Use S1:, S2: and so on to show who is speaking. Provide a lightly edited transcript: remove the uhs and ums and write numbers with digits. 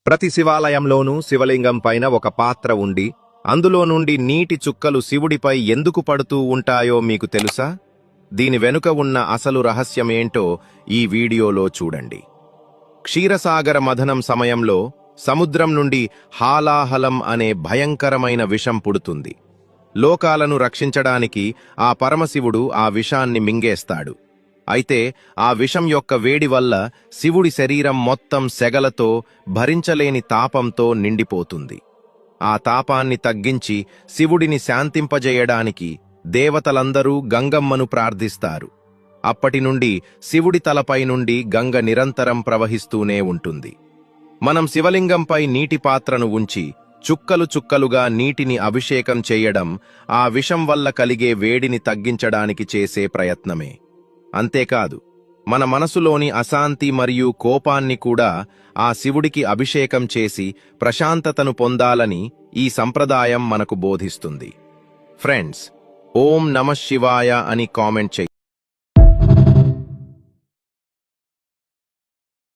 S1: ప్రతి శివాలయంలోనూ శివలింగం పైన ఒక పాత్ర ఉండి అందులో నుండి నీటి చుక్కలు శివుడిపై ఎందుకు పడుతూ ఉంటాయో మీకు తెలుసా? దీని వెనుక ఉన్న అసలు రహస్యమేంటో ఈ వీడియోలో చూడండి. క్షీరసాగర మథనం సమయంలో సముద్రం నుండి హాలాహలం అనే భయంకరమైన విషం పుడుతుంది. లోకాలను రక్షించడానికి ఆ పరమశివుడు ఆ విషాన్ని మింగేస్తాడు. అయితే ఆ విషం యొక్క వేడి వల్ల శివుడి శరీరం మొత్తం సెగలతో, భరించలేని తాపంతో నిండిపోతుంది. ఆ తాపాన్ని తగ్గించి శివుడిని శాంతింపజేయడానికి దేవతలందరూ గంగమ్మను ప్రార్థిస్తారు. అప్పటి నుండి శివుడి తలపై నుండి గంగ నిరంతరం ప్రవహిస్తూనే ఉంటుంది. మనం శివలింగంపై నీటి పాత్రను ఉంచి చుక్కలు చుక్కలుగా నీటిని అభిషేకం చేయడం ఆ విషం వల్ల కలిగే వేడిని తగ్గించడానికి చేసే ప్రయత్నమే. అంతేకాదు, మన మనసులోని అశాంతి మరియు కోపాన్ని కూడా ఆ శివుడికి అభిషేకం చేసి ప్రశాంతతను పొందాలని ఈ సంప్రదాయం మనకు బోధిస్తుంది. ఫ్రెండ్స్, ఓం నమః శివాయ అని కామెంట్ చేయండి.